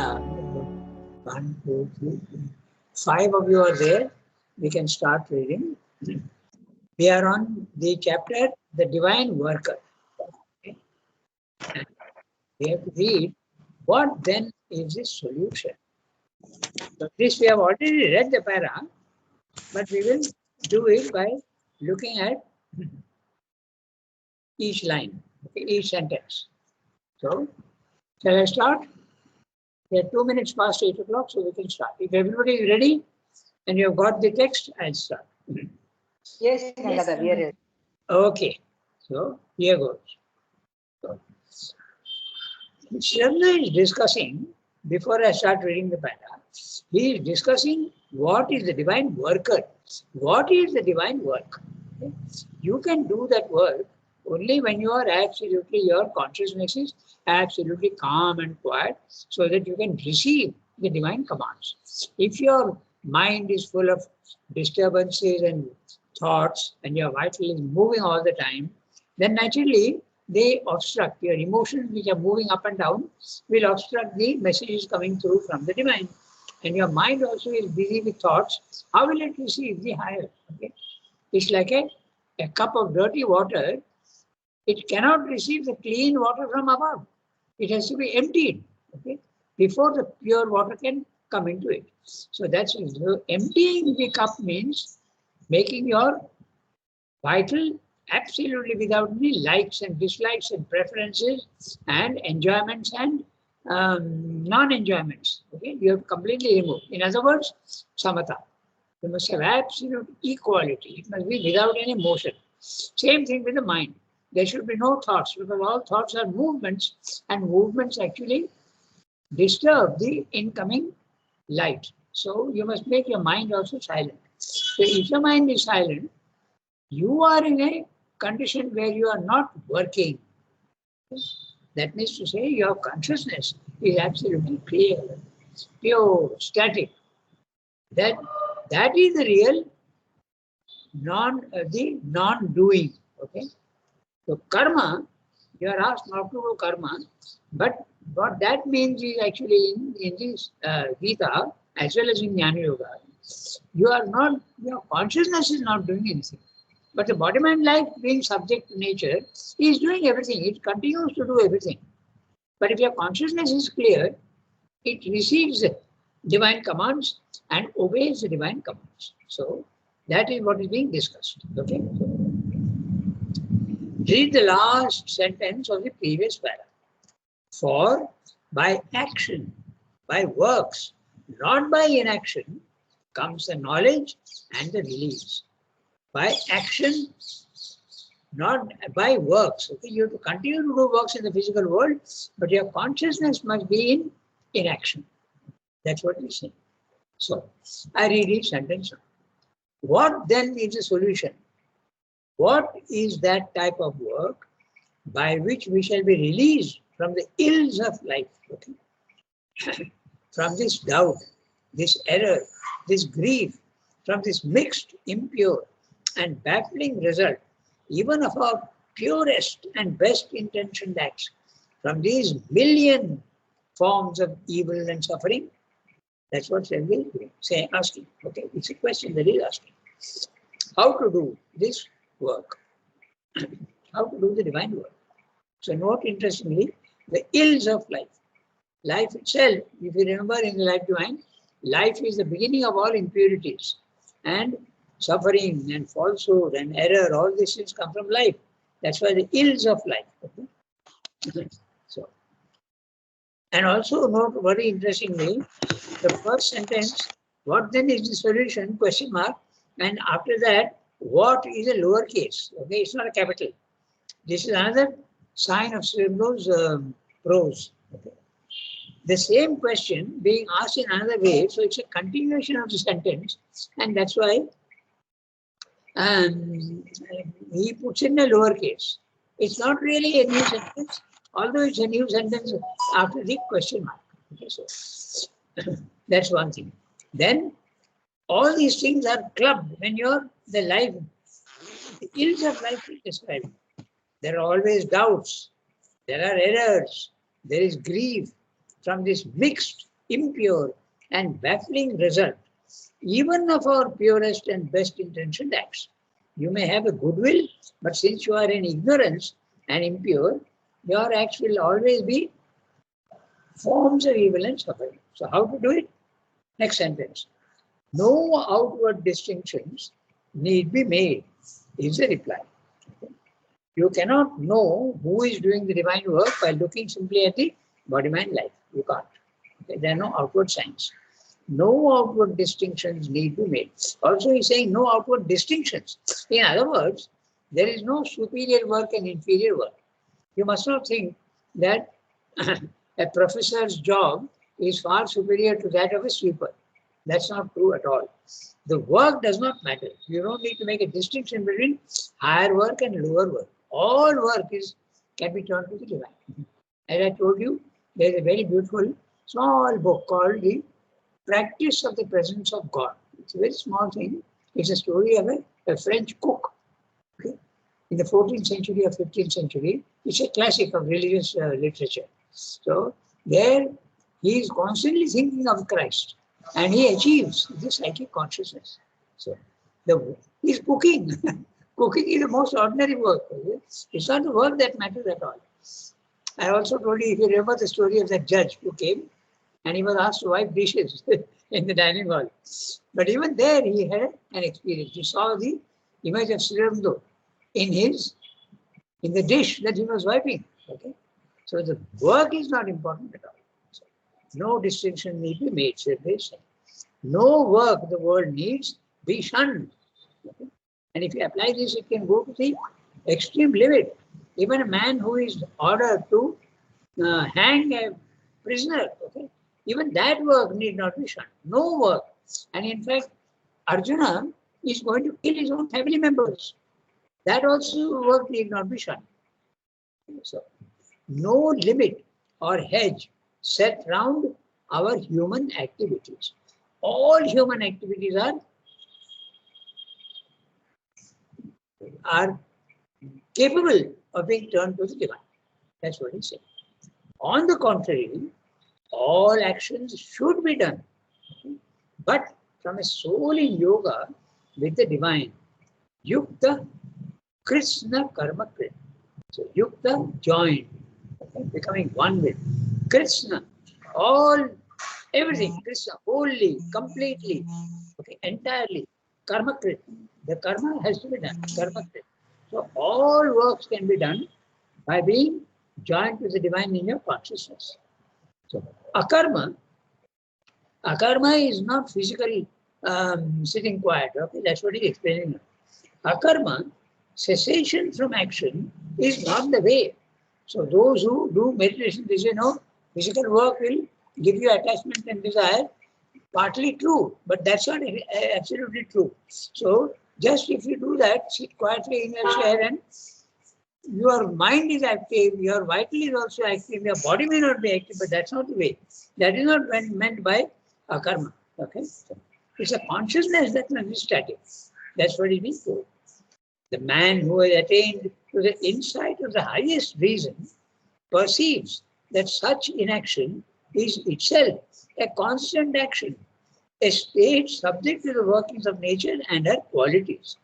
Yeah. 1, 2, 3, 5 of you are there. We can start reading. We are on the chapter, The Divine Worker. Okay. And we have to read, what then is the solution? So this we have already read the para, but we will do it by looking at each line, okay, each sentence. So, shall I start? We are 2 minutes past 8 o'clock, so we can start. If everybody is ready and you have got the text, I'll start. Yes, Nagada, we are ready. Okay, so here goes. So, Sharma is discussing, before I start reading the para, he is discussing what is the divine worker. What is the divine work? Okay. You can do that work only when you are absolutely, your consciousness is absolutely calm and quiet, so that you can receive the divine commands. If your mind is full of disturbances and thoughts and your vital is moving all the time, then naturally they obstruct your emotions, which are moving up and down, will obstruct the messages coming through from the divine. And your mind also is busy with thoughts. How will it receive the higher? Okay? It's like a cup of dirty water. It cannot receive the clean water from above. It has to be emptied, okay, before the pure water can come into it. So that's it. So emptying the cup means making your vital absolutely without any likes and dislikes and preferences and enjoyments and non-enjoyments. Okay, you have completely removed. In other words, samatha. You must have absolute equality. It must be without any motion. Same thing with the mind. There should be no thoughts, because all thoughts are movements, and movements actually disturb the incoming light. So you must make your mind also silent. So if your mind is silent, you are in a condition where you are not working. That means to say your consciousness is absolutely clear, pure, static. That is the real non-doing. Okay. So karma, you are asked not to do karma, but what that means is actually in this Gita as well as in Jnana Yoga, your consciousness is not doing anything. But the body mind life, being subject to nature, is doing everything. It continues to do everything. But if your consciousness is clear, it receives divine commands and obeys the divine commands. So that is what is being discussed. Okay. Read the last sentence of the previous paragraph. For by action, by works, not by inaction, comes the knowledge and the release. By action, not by works. Okay, you have to continue to do works in the physical world, but your consciousness must be in action. That's what we say. So, I read each sentence now. What then is the solution? What is that type of work by which we shall be released from the ills of life? Okay? From this doubt, this error, this grief, from this mixed, impure, and baffling result, even of our purest and best intentioned acts, from these million forms of evil and suffering. That's what Selvi is asking. Okay, it's a question that he's asking. How to do this work? How to do the divine work? So note interestingly, the ills of life. Life itself, if you remember in the life divine, life is the beginning of all impurities. And suffering and falsehood and error, all these things come from life. That's why the ills of life. Okay? So, and also note very interestingly, the first sentence, what then is the solution? Question mark. And after that, what is a lowercase? Okay, it's not a capital. This is another sign of Srimlo's prose. Okay. The same question being asked in another way, so it's a continuation of the sentence, and that's why he puts in a lowercase. It's not really a new sentence, although it's a new sentence after the question mark. Okay, so that's one thing. Then all these things are clubbed when you're the life, the ills of life is described. There are always doubts, there are errors, there is grief from this mixed impure and baffling result, even of our purest and best intentioned acts. You may have a good will, but since you are in ignorance and impure, your acts will always be forms of evil and suffering. So how to do it? Next sentence. No outward distinctions need be made, is the reply. You cannot know who is doing the divine work by looking simply at the body-mind life. You can't. Okay? There are no outward signs. No outward distinctions need be made. Also, he's saying no outward distinctions. In other words, there is no superior work and inferior work. You must not think that a professor's job is far superior to that of a sweeper. That's not true at all. The work does not matter. You don't need to make a distinction between higher work and lower work. All work can be turned to the divine. As I told you, there is a very beautiful small book called The Practice of the Presence of God. It's a very small thing. It's a story of a French cook. Okay? In the 14th century or 15th century, it's a classic of religious literature. So there he is constantly thinking of Christ and he achieves this psychic consciousness. So he's cooking. Cooking is the most ordinary work. Okay? It's not the work that matters at all. I also told you, if you remember the story of that judge who came and he was asked to wipe dishes in the dining hall. But even there he had an experience. He saw the image of Sri Aurobindo in the dish that he was wiping. Okay? So the work is not important at all. So no distinction need be made, said they say. No work the world needs be shunned. Okay? And if you apply this, it can go to the extreme limit. Even a man who is ordered to hang a prisoner, okay, even that work need not be shunned. No work. And in fact, Arjuna is going to kill his own family members. That also work need not be shunned. So, no limit or hedge set round our human activities. All human activities are capable of being turned to the divine. That's what he said. On the contrary, all actions should be done, but from a soul in yoga with the divine. Yukta Krishna Karma Krit. So Yukta joined, okay, becoming one with Krishna. Everything, Krishna, wholly, completely, okay, entirely. Karma Krit. The karma has to be done. Karma Krit. So all works can be done by being joined to the divine in your consciousness. So akarma is not physical sitting quiet. Okay, that's what he's explaining now. Akarma, cessation from action, is not the way. So those who do meditation, they say no, physical work will give you attachment and desire. Partly true, but that's not absolutely true. So just if you do that, sit quietly in your chair and your mind is active, your vital is also active, your body may not be active, but that's not the way. That is not meant by akarma. Okay? So it's a consciousness that must be static. That's what it means. The man who has attained to the insight of the highest reason perceives that such inaction is itself a constant action, a state subject to the workings of nature and her qualities.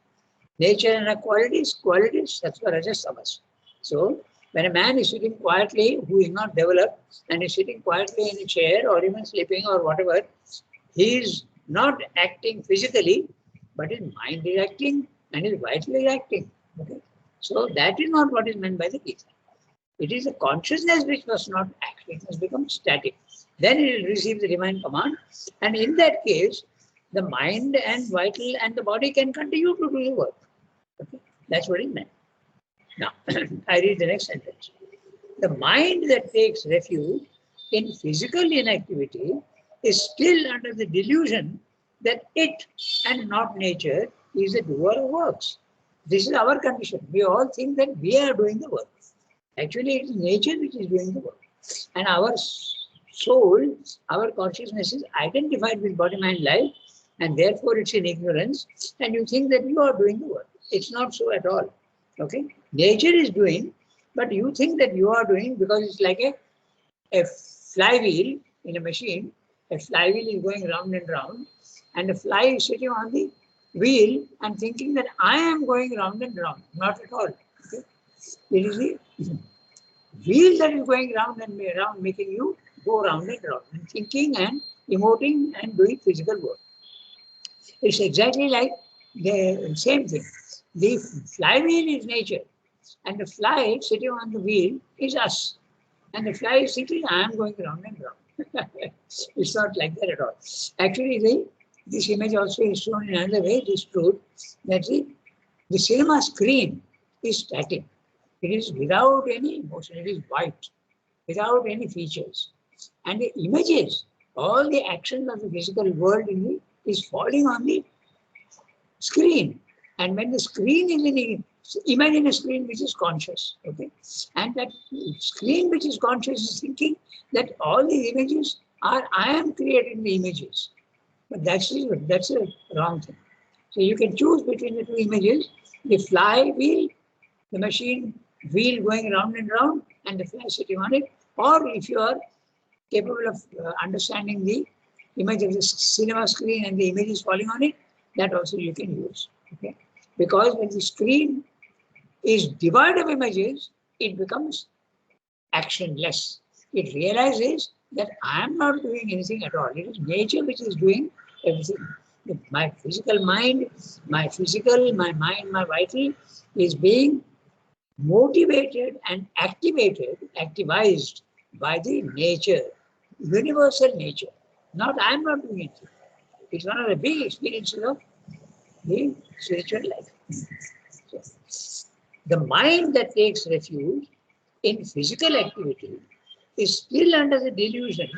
Nature and her qualities, sattva, rajas, tamas. So, when a man is sitting quietly, who is not developed, and is sitting quietly in a chair or even sleeping or whatever, he is not acting physically, but his mind is acting and his vital is acting. Okay? So, that is not what is meant by the Gita. It is a consciousness which must not act, it must become static. Then it will receive the divine command, and in that case, the mind and vital and the body can continue to do the work. Okay? That's what it meant. Now, I read the next sentence. The mind that takes refuge in physical inactivity is still under the delusion that it and not nature is the doer of works. This is our condition. We all think that we are doing the work. Actually, it is nature which is doing the work. And our soul, our consciousness is identified with body, mind, life, and therefore it's in ignorance, and you think that you are doing the work. It's not so at all. Okay? Nature is doing, but you think that you are doing because it's like a flywheel in a machine. A flywheel is going round and round, and the fly is sitting on the wheel and thinking that I am going round and round. Not at all. Okay? It is the wheel that is going round and round, making you go round and round, and thinking and emoting and doing physical work. It's exactly like the same thing. The flywheel is nature, and the fly sitting on the wheel is us. And the fly is thinking, I am going round and round. It's not like that at all. Actually, this image also is shown in another way. It is true that the cinema screen is static. It is without any emotion. It is white, without any features. And the images, all the actions of the physical world is falling on the screen. And when the screen is imagine a screen which is conscious, okay? And that screen which is conscious is thinking that all the images are, I am creating the images. But that's a wrong thing. So you can choose between the two images, the fly wheel, the machine wheel going round and round, and the fly sitting on it. Or if you are capable of understanding the image of the cinema screen and the images falling on it, that also you can use. Okay? Because when the screen is devoid of images, it becomes actionless. It realizes that I am not doing anything at all. It is nature which is doing everything. My physical mind, my mind, my vital is being motivated and activized by the nature, universal nature. I am not doing anything. It's one of the big experiences of the spiritual life. So, the mind that takes refuge in physical activity is still under the delusion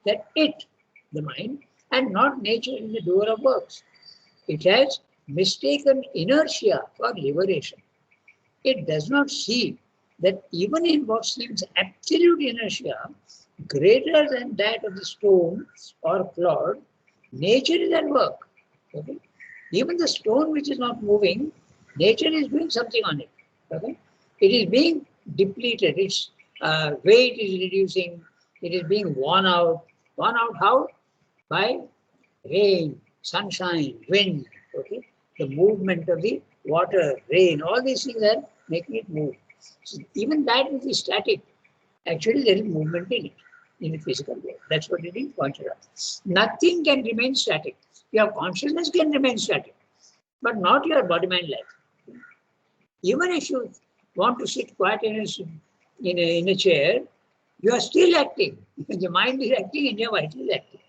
that it, the mind, and not nature is the doer of works. It has mistaken inertia for liberation. It does not see that even in what seems absolute inertia, greater than that of the stone or clod, nature is at work. Okay? Even the stone which is not moving, nature is doing something on it. Okay? It is being depleted. Its weight is reducing. It is being worn out. Worn out how? By rain, sunshine, wind. Okay? The movement of the water, rain, all these things are making it move. So even that which is static, actually there is movement in it, in the physical world. That's what it is pointed out. Nothing can remain static. Your consciousness can remain static, but not your body-mind life. Even if you want to sit quiet in a chair, you are still acting. Your mind is acting and your vital is acting.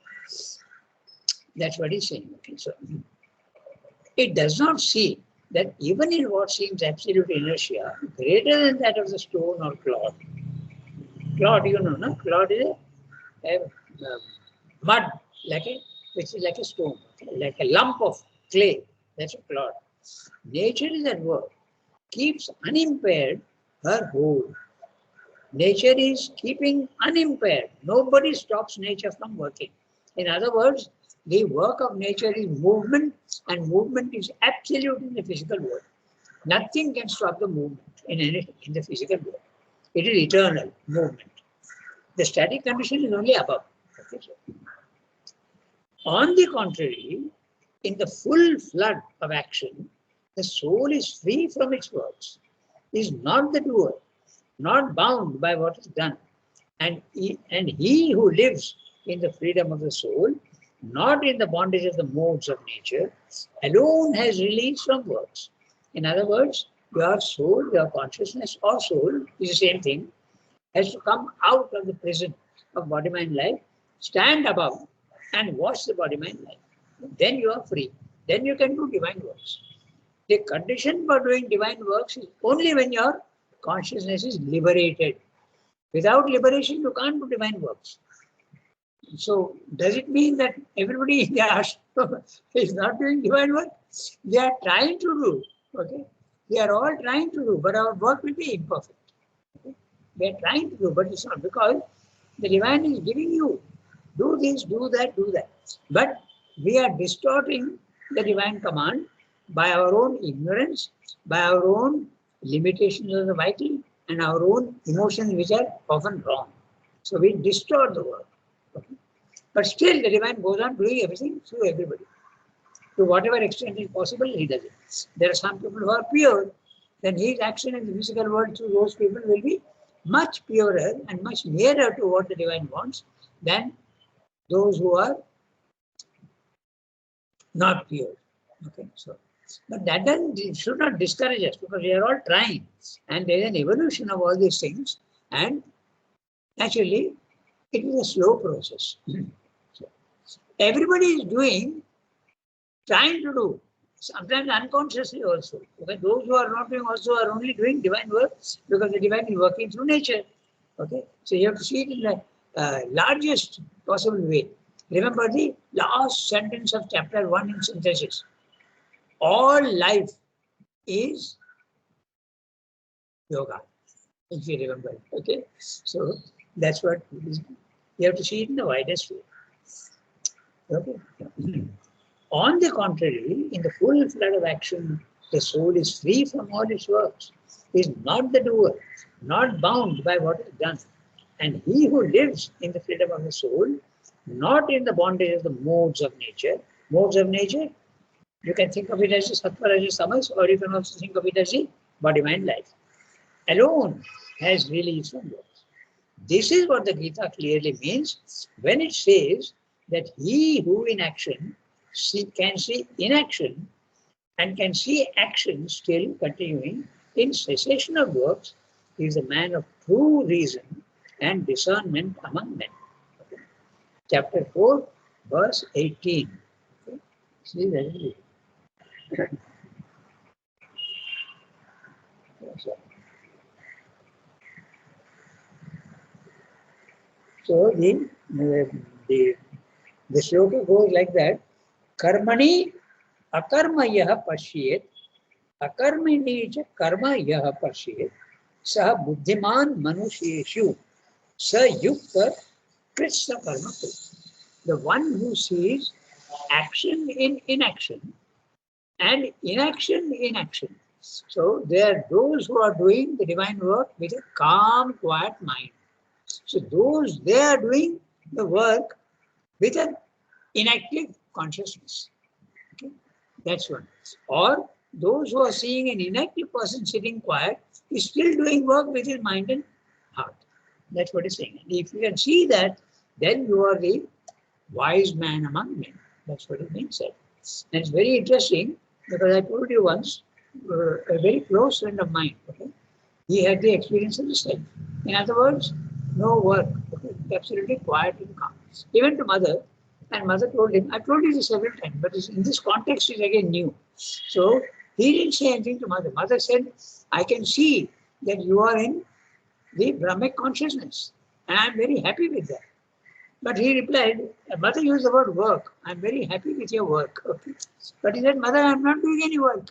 That's what he's saying. Okay, so it does not see that even in what seems absolute inertia, greater than that of the stone or clod. Clod, you know, no? Clod is a mud, which is like a stone, like a lump of clay. That's a clod. Nature is at work, keeps unimpaired her whole. Nature is keeping unimpaired. Nobody stops nature from working. In other words, the work of nature is movement, and movement is absolute in the physical world. Nothing can stop the movement in the physical world. It is eternal movement. The static condition is only above. Okay, so. On the contrary, in the full flood of action, the soul is free from its works, is not the doer, not bound by what is done. And he who lives in the freedom of the soul, not in the bondage of the modes of nature, alone has release from works. In other words, your soul, your consciousness or soul is the same thing, has to come out of the prison of body-mind life, stand above and watch the body-mind life. Then you are free. Then you can do divine works. The condition for doing divine works is only when your consciousness is liberated. Without liberation, you can't do divine works. So, does it mean that everybody in the ashram is not doing divine work? They are trying to do. Okay, they are all trying to do, but our work will be imperfect. Okay? They are trying to do, but it's not, because the divine is giving you do this, do that, do that. But we are distorting the divine command by our own ignorance, by our own limitations of the vital, and our own emotions which are often wrong. So we distort the work. Okay? But still the divine goes on doing everything through everybody. To whatever extent is possible, he does it. There are some people who are pure, then his action in the physical world through those people will be much purer and much nearer to what the divine wants than those who are not pure. Okay, so but that doesn't should not discourage us because we are all trying, and there is an evolution of all these things, and naturally it is a slow process. So, everybody is doing, trying to do, sometimes unconsciously also. Okay, those who are not doing also are only doing divine works because the divine is working through nature. Okay, so you have to see it in the largest possible way. Remember the last sentence of chapter 1 in synthesis. All life is yoga, if you remember. Okay, so that's what you have to see it in the widest way. Okay. On the contrary, in the full flood of action, the soul is free from all its works, is not the doer, not bound by what is done. And he who lives in the freedom of the soul, not in the bondage of the modes of nature, you can think of it as a sattva, rajas, tamas, or you can also think of it as a body-mind life, alone has release from works. This is what the Gita clearly means when it says that he who in action can see inaction and can see action still continuing in cessation of works is a man of true reason and discernment among men. Okay. Chapter 4, verse 18. Okay. See that. So the shloka goes like that. Karmani akarma yaha pashyet, akarmini cha karma yaha pashyet, sah buddhiman manusheshu, sa yukta krishna karma. The one who sees action in inaction and inaction in action. So there are those who are doing the divine work with a calm, quiet mind. So those, they are doing the work with an inactive consciousness. Okay? That's one. Or those who are seeing an inactive person sitting quiet is still doing work with his mind and heart. That's what he's saying. And if you can see that, then you are the wise man among men. That's what is being said. And it's very interesting because I told you once, a very close friend of mine, okay, he had the experience of the same. In other words, no work, okay, absolutely quiet and calm. Even to mother, and mother told him, I told you this several times, but in this context is again new. So he didn't say anything to mother. Mother said, I can see that you are in the Brahmic consciousness, and I'm very happy with that. But he replied, mother used the word work. I'm very happy with your work. Okay. But he said, mother, I'm not doing any work.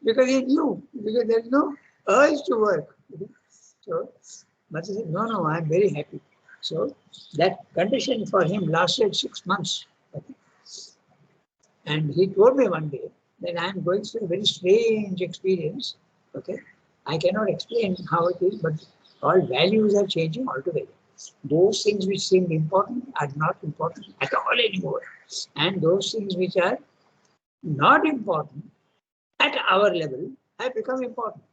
Because he knew, because there's no urge to work. So mother said, no, I'm very happy. So that condition for him lasted 6 months. Okay. And he told me one day that I'm going through a very strange experience. Okay. I cannot explain how it is, but all values are changing altogether. Those things which seemed important are not important at all anymore. And those things which are not important at our level have become important.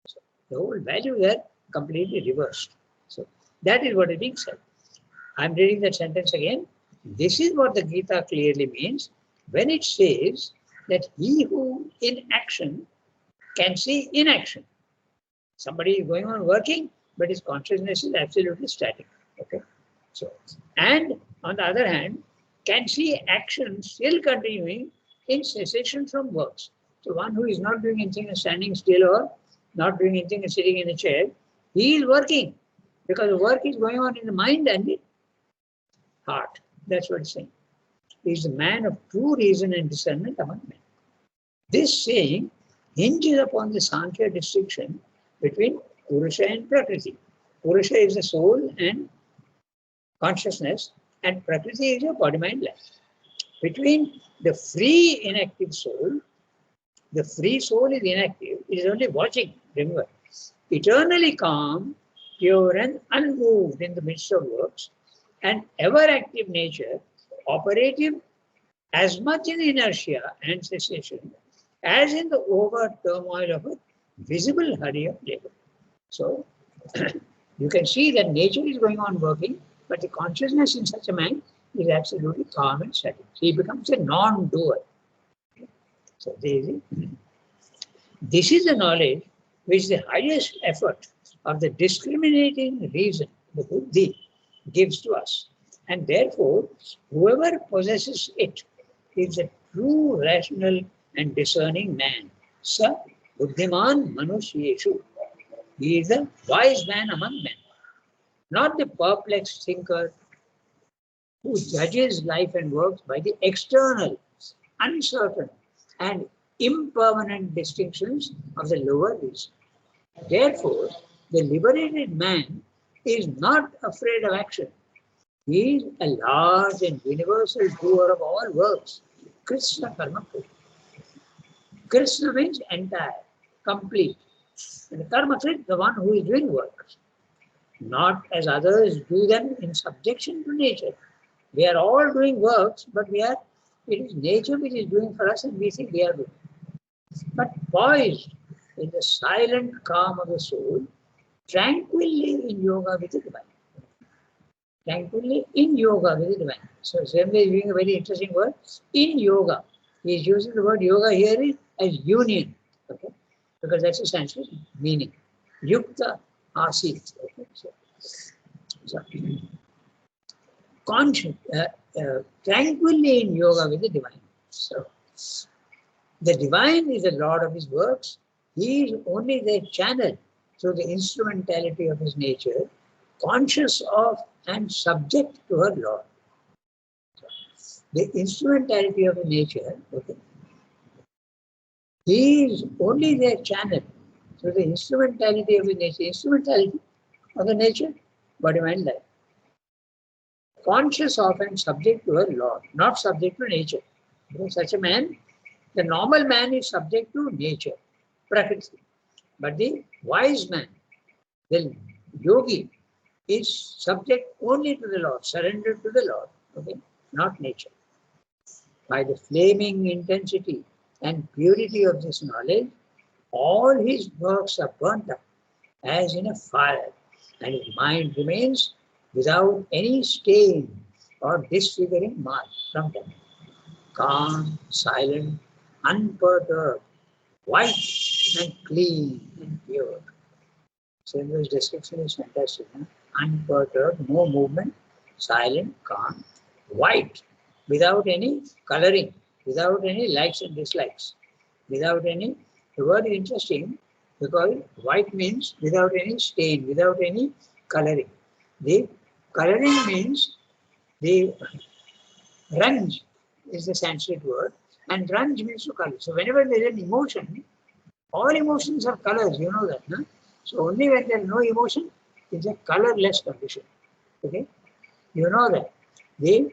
So the whole values are completely reversed. So that is what is being said. I'm reading that sentence again. This is what the Gita clearly means when it says that he who in action can see inaction. Somebody is going on working, but his consciousness is absolutely static. Okay. So, and on the other hand, can see action still continuing in cessation from works. So one who is not doing anything and standing still or not doing anything and sitting in a chair, he is working because the work is going on in the mind and the heart. That's what it's saying. He is the man of true reason and discernment among men. This saying hinges upon the Sankhya distinction between Purusha and Prakriti. Purusha is the soul and consciousness, and Prakriti is your body-mind life. Between the free inactive soul, the free soul is inactive, it is only watching, remember. Eternally calm, pure and unmoved in the midst of works, an ever-active nature, operative as much in inertia and cessation as in the overt turmoil of a visible hurry of labor. So, you can see that nature is going on working, but the consciousness in such a man is absolutely calm and settled. He becomes a non-doer. So, this is the knowledge which the highest effort of the discriminating reason, the buddhi, gives to us. And therefore, whoever possesses it is a true rational and discerning man. Sa buddhiman manushyeshu. He is a wise man among men, not the perplexed thinker who judges life and works by the external, uncertain, and impermanent distinctions of the lower reason. Therefore, the liberated man is not afraid of action. He is a large and universal doer of all works. Krishna karma. Krishna means entire, complete. And karma is the one who is doing works, not as others do them in subjection to nature. We are all doing works, but it is nature which is doing for us and we think we are doing. But poised in the silent calm of the soul, tranquilly in yoga with the divine. Tranquilly in yoga with the divine. So Swami is using a very interesting word. In yoga. He is using the word yoga here as union. Okay? Because that's the Sanskrit meaning. Yukta asit. Okay? So conscious, tranquilly in yoga with the divine. So the divine is the Lord of his works. He is only the channel through the instrumentality of his nature, conscious of and subject to her Lord. The instrumentality of the nature, okay, he is only their channel through the instrumentality of the nature. Instrumentality of the nature, body, mind, life. Conscious of and subject to her Lord, not subject to nature. Because such a man, the normal man is subject to nature, prakriti. But the wise man, the yogi, is subject only to the Lord, surrendered to the Lord, okay, not nature. By the flaming intensity and purity of this knowledge, all his works are burnt up as in a fire, and his mind remains without any stain or disfiguring mark from them. Calm, silent, unperturbed, white and clean and pure. So this description is fantastic. Huh? Unperturbed, no movement, silent, calm, white, without any coloring, without any likes and dislikes, without any. The word is interesting because white means without any stain, without any coloring. The coloring means the ranj is the Sanskrit word, and ranj means to color. So whenever there is an emotion, all emotions have colors, you know that. No? So only when there is no emotion, it's a colorless condition. Okay? You know that. The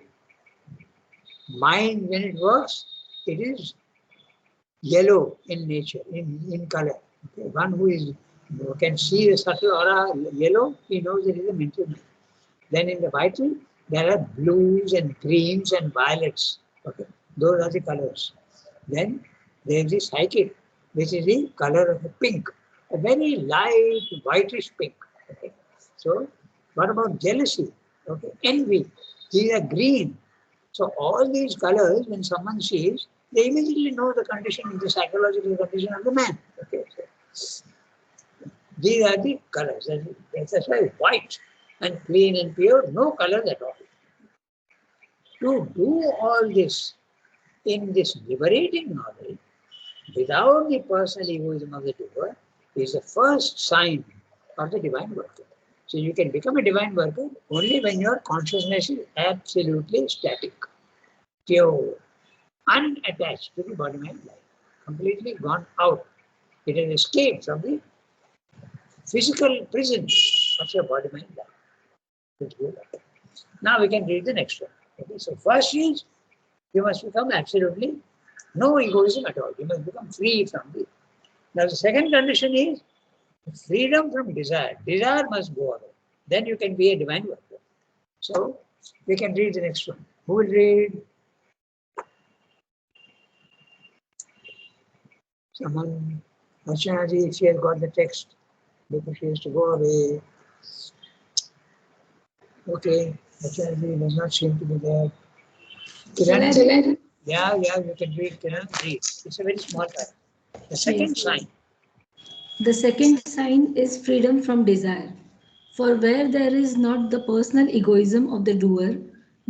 mind, when it works, it is yellow in nature, in color. Okay? One who can see the subtle aura yellow, he knows it is a mental mind. Then in the vital, there are blues and greens and violets. Okay? Those are the colors. Then there is the psychic, which is the color of the pink, a very light whitish pink. Okay? So what about jealousy? Okay? Envy, these are green. So all these colors, when someone sees, they immediately know the condition, the psychological condition of the man. Okay? So these are the colors. That's why white and clean and pure, no colors at all. To do all this in this liberating knowledge, without the personal egoism of the doer, is the first sign of the divine worker. So you can become a divine worker only when your consciousness is absolutely static, pure, unattached to the body, mind, life, completely gone out. It has escaped from the physical prison of your body, mind, life. Now we can read the next one. Okay, so first is you must become absolutely no egoism at all. You must become free from this. Now the second condition is freedom from desire. Desire must go away. Then you can be a divine worker. So We can read the next one. Who will read? Someone, Archana if she has got the text, because she has to go away. Okay, Archana does not seem to be there. Kiran, yeah, you can read, Kiran, read. It's a very small part. The second sign. The second sign is freedom from desire. For where there is not the personal egoism of the doer,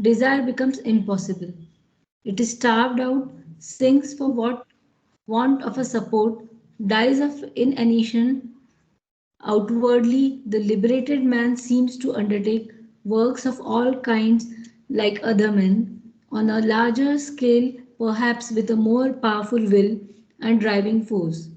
desire becomes impossible. It is starved out, sinks for what want of a support, dies of inanition. Outwardly, the liberated man seems to undertake works of all kinds like other men, on a larger scale, perhaps with a more powerful will and driving force.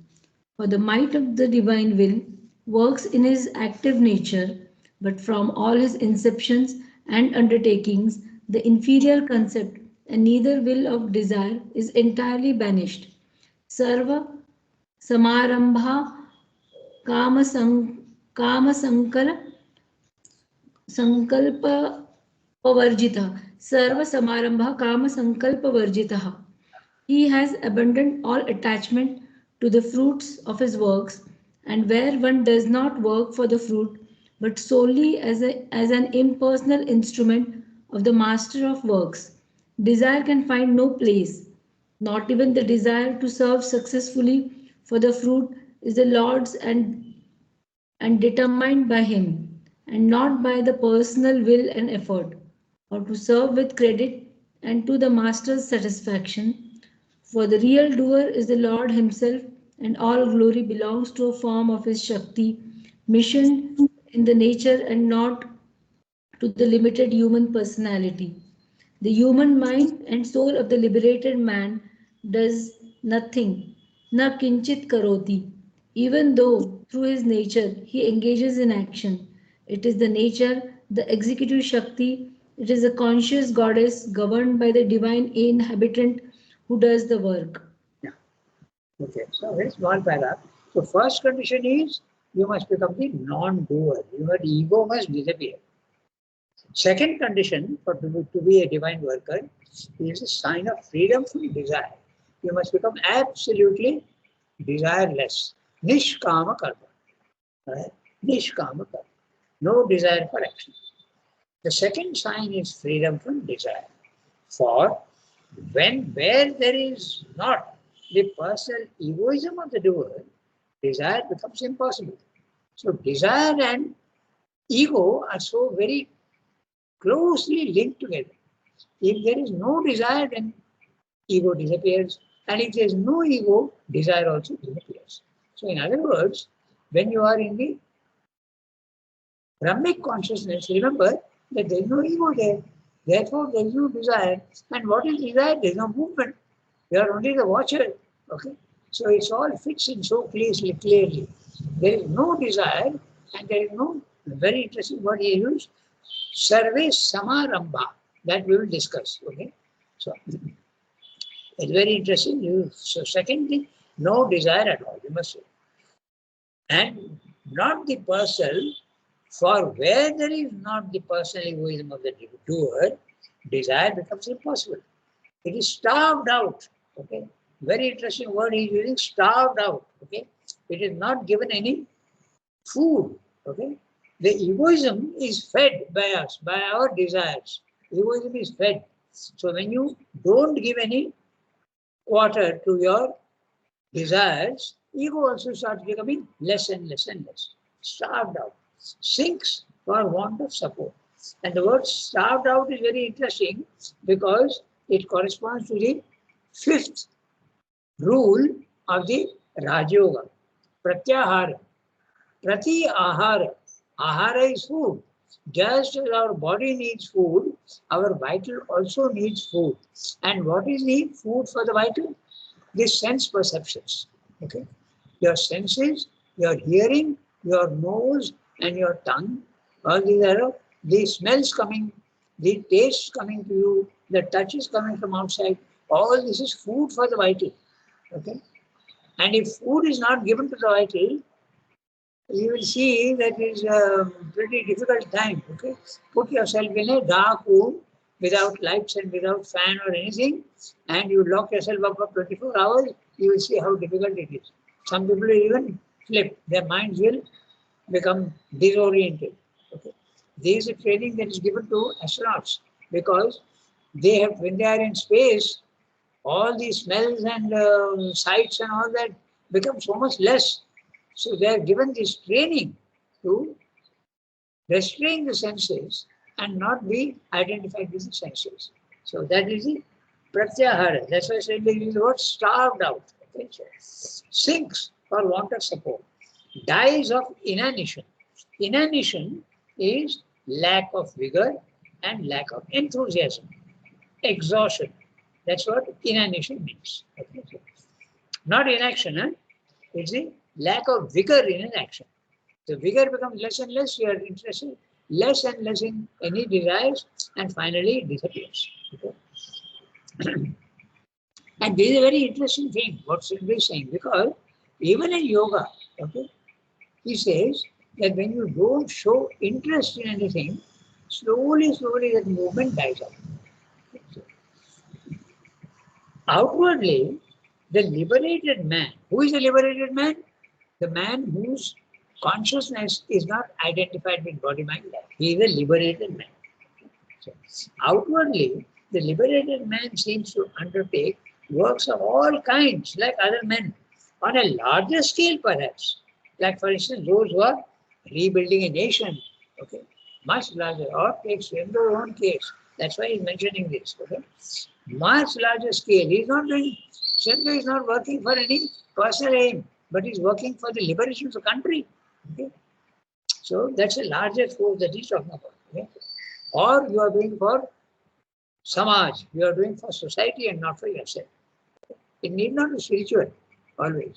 For the might of the divine will works in his active nature, but from all his inceptions and undertakings, the inferior concept and neither will of desire is entirely banished. Sarva Samarambha Kama Sankara संकल्प pavarjita sarva samarambha kama sankalpa varjitaha. He has abandoned all attachment to the fruits of his works, and where one does not work for the fruit but solely as an impersonal instrument of the master of works, desire can find no place. Not even the desire to serve successfully for the fruit is the Lord's and determined by him, and not by the personal will and effort, or to serve with credit and to the master's satisfaction. For the real doer is the Lord himself, and all glory belongs to a form of his Shakti, mission in the nature and not to the limited human personality. The human mind and soul of the liberated man does nothing, na kinchit karoti, even though through his nature he engages in action. It is the nature, the executive Shakti, it is a conscious goddess governed by the divine inhabitant who does the work. Yeah. Okay, so very small paragraph. So first condition is you must become the non-doer. Your ego must disappear. Second condition for to be a divine worker is a sign of freedom from desire. You must become absolutely desireless. Nishkama karma. Right? Nishkama karma. No desire for action. The second sign is freedom from desire. For where there is not the personal egoism of the doer, desire becomes impossible. So desire and ego are so very closely linked together. If there is no desire, then ego disappears. And if there is no ego, desire also disappears. So in other words, when you are in the Brahmic consciousness, remember that there is no ego there. Therefore, there is no desire. And what is desire? There is no movement. You are only the watcher. Okay? So it's all fits in so clearly. There is no desire and there is no, very interesting word he used, Sarve Samarambha. That we will discuss. Okay? So it's very interesting. So secondly, no desire at all, you must say. And not the person, for where there is not the personal egoism of the doer, desire becomes impossible. It is starved out. Okay? Very interesting word he is using, starved out. Okay? It is not given any food. Okay? The egoism is fed by us, by our desires. Egoism is fed. So when you don't give any quarter to your desires, ego also starts becoming less and less and less. Starved out. Sinks for want of support. And the word starved out is very interesting because it corresponds to the fifth rule of the Rajayoga. Pratyahara. Prati ahara. Ahara is food. Just as our body needs food, our vital also needs food. And what is the food for the vital? The sense perceptions. Okay? Your senses, your hearing, your nose, and your tongue, all these are the smells coming, the tastes coming to you, the touches coming from outside. All this is food for the vital. Okay? And if food is not given to the vital, you will see that is a pretty difficult time. Okay, put yourself in a dark room without lights and without fan or anything, and you lock yourself up for 24 hours. You will see how difficult it is. Some people will even flip; their minds will become disoriented. Okay, there is a training that is given to astronauts because they have, when they are in space, all these smells and sights and all that become so much less. So they are given this training to restrain the senses and not be identified with the senses. So that is the pratyahara. That's why I said they use the word starved out. Okay? So, sinks for want of support. Dies of inanition. Inanition is lack of vigor and lack of enthusiasm. Exhaustion. That's what inanition means. Okay? So, not inaction, huh? It's a lack of vigor in an action. The vigor becomes less and less, you are interested less and less in any desires, and finally it disappears. Okay? And this is a very interesting thing, what Sindhu is saying, because even in yoga, okay, he says that when you don't show interest in anything, slowly, slowly that movement dies out. Outwardly, the liberated man, who is a liberated man? The man whose consciousness is not identified with body, mind, life. He is a liberated man. So, outwardly, the liberated man seems to undertake works of all kinds, like other men, on a larger scale perhaps. Like, for instance, those who are rebuilding a nation, okay, much larger, or take Swam's own case. That's why he's mentioning this, okay. Much larger scale. He's not doing, Swam is not working for any personal aim, but he's working for the liberation of the country. Okay. So that's a larger force that he's talking about. Okay. Or you are doing for Samaj, you are doing for society and not for yourself. It need not be spiritual, always.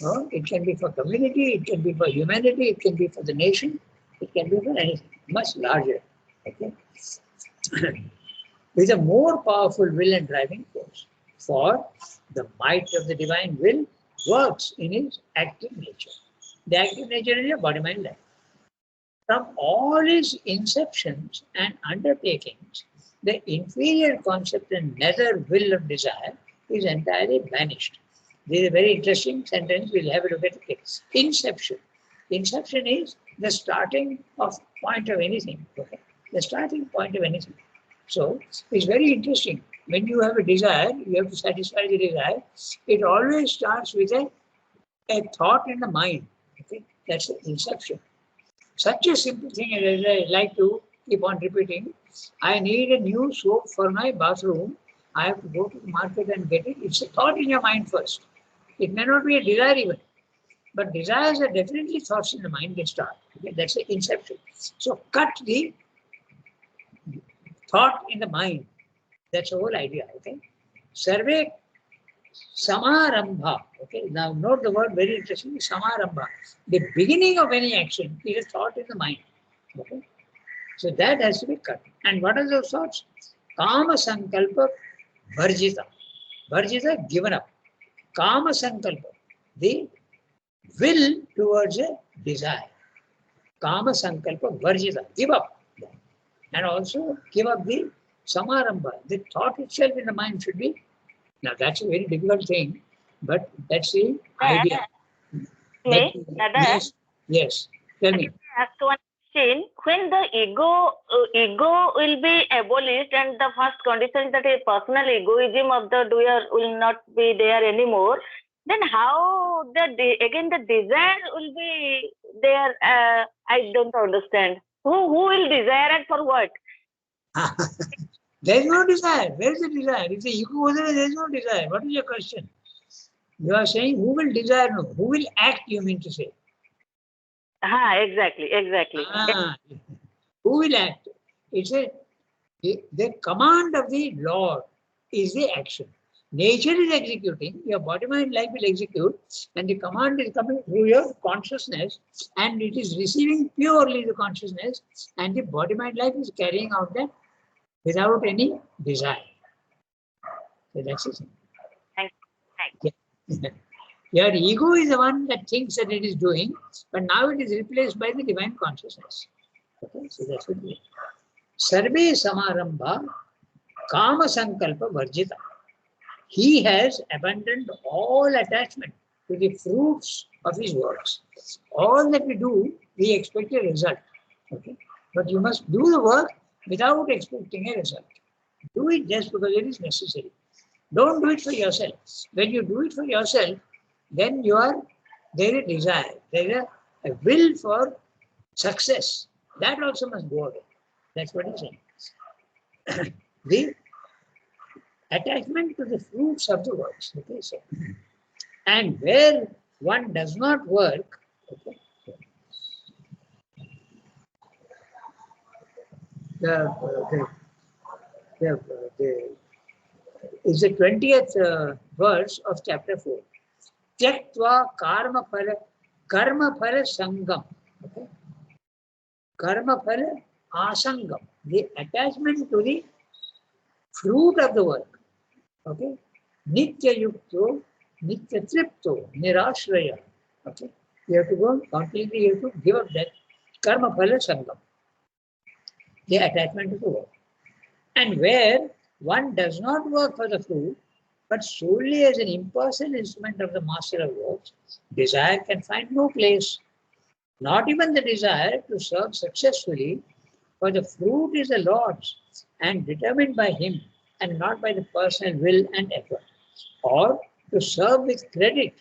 No? It can be for community, it can be for humanity, it can be for the nation, it can be for anything, much larger. Okay. With a more powerful will and driving force. For the might of the divine will works in its active nature. The active nature is your body, mind, life. From all his inceptions and undertakings, the inferior concept and nether will of desire is entirely banished. This is a very interesting sentence. We'll have a look at it. Inception. Inception is the starting of point of anything. Okay? The starting point of anything. So it's very interesting. When you have a desire, you have to satisfy the desire. It always starts with a thought in the mind. Okay? That's the inception. Such a simple thing as I like to keep on repeating. I need a new soap for my bathroom. I have to go to the market and get it. It's a thought in your mind first. It may not be a desire even. But desires are definitely thoughts in the mind, they start. Okay? That's the inception. So cut the thought in the mind. That's the whole idea. Okay. Survey Samarambha. Okay. Now note the word very interesting. Samarambha. The beginning of any action is a thought in the mind. Okay. So that has to be cut. And what are those thoughts? Kama Sankalpa Varjita. Varjita, given up. Kama Sankalpa, the will towards a desire. Kama Sankalpa Varjita, give up. And also give up the Samarambha. The thought itself in the mind should be. Now that's a very difficult thing, but that's the idea. Yes, yes. Tell me. Ask one question. When the ego will be abolished, and the first condition that a personal egoism of the doer will not be there anymore, then how again the desire will be there? I don't understand. Who will desire and for what? There is no desire. Where is the desire? If the ego goes away, there is no desire. What is your question? You are saying who will desire? No. Who will act, you mean to say? Exactly. Who will act? It's the command of the Lord is the action. Nature is executing, your body, mind, life will execute, and the command is coming through your consciousness, and it is receiving purely the consciousness, and the body, mind, life is carrying out that without any desire. So that's it. Thank you. Yeah. Your ego is the one that thinks that it is doing, but now it is replaced by the divine consciousness. Okay, so that's what it is. Sarve samarambha kama sankalpa varjita. He has abandoned all attachment to the fruits of his works. All that we do, we expect a result. Okay? But you must do the work without expecting a result. Do it just because it is necessary. Don't do it for yourself. When you do it for yourself, then there is a desire, there is a will for success. That also must go away. That's what he's saying. The attachment to the fruits of the works. Okay, so, and where one does not work, okay, is the 20th verse of chapter 4. Tyaktva karma phala sangam. Okay? Karma phala asangam. The attachment to the fruit of the work. Okay? Nitya yukto, nitya tripto, nirashraya. Okay? You have to go completely, you have to give up that karma phala sangam. The attachment to the work. And where one does not work for the fruit, but solely as an impersonal instrument of the master of works, desire can find no place. Not even the desire to serve successfully, for the fruit is the Lord's and determined by him and not by the personal will and effort. Or to serve with credit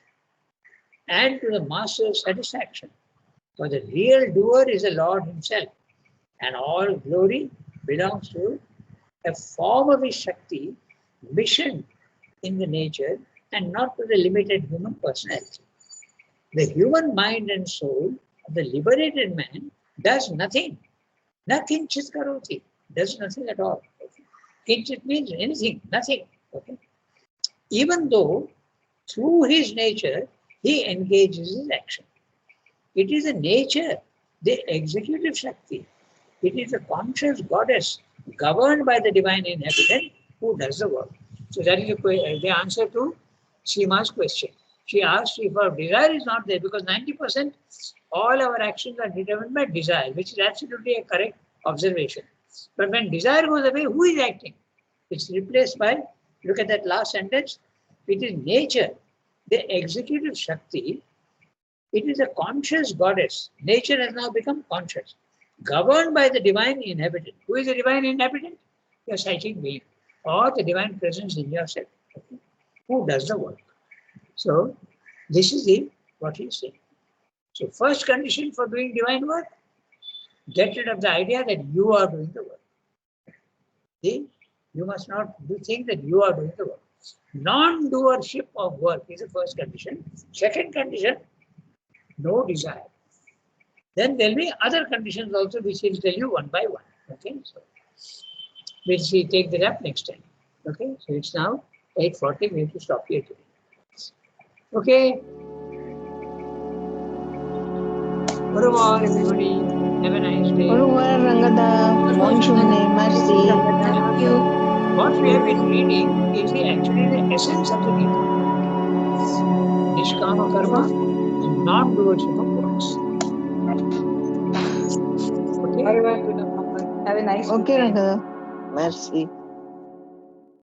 and to the master's satisfaction. For the real doer is the Lord himself, and all glory belongs to a form of his Shakti, mission in the nature, and not to the limited human personality. The human mind and soul of the liberated man does nothing. Nothing chit karoti, does nothing at all. Kinchit means anything, nothing. Okay? Even though through his nature he engages in action. It is a nature, the executive Shakti. It is a conscious goddess governed by the divine inhabitant who does the work. So that is the answer to Seema's question. She asked if our desire is not there, because 90% all our actions are determined by desire, which is absolutely a correct observation. But when desire goes away, who is acting? It's replaced by, look at that last sentence, it is nature, the executive Shakti. It is a conscious goddess. Nature has now become conscious, governed by the divine inhabitant. Who is the divine inhabitant? Your psychic being, or the divine presence in yourself. Okay? Who does the work? So, this is what he is saying. So, first condition for doing divine work, get rid of the idea that you are doing the work. See? You must not think that you are doing the work. Non-doership of work is the first condition. Second condition, no desire. Then there will be other conditions also which will tell you one by one. Okay, so we'll see, take that up next time. Okay, so it's now 8:40, we have to stop here today. Okay. Au revoir, everybody. Have a nice day. Au revoir, Rangada. Bonjour, merci. Thank you. What we have been reading is actually the essence of the Gita. Nishkama karma and non-doership of works. Okay. Have a nice day. Okay, Rangada. Merci.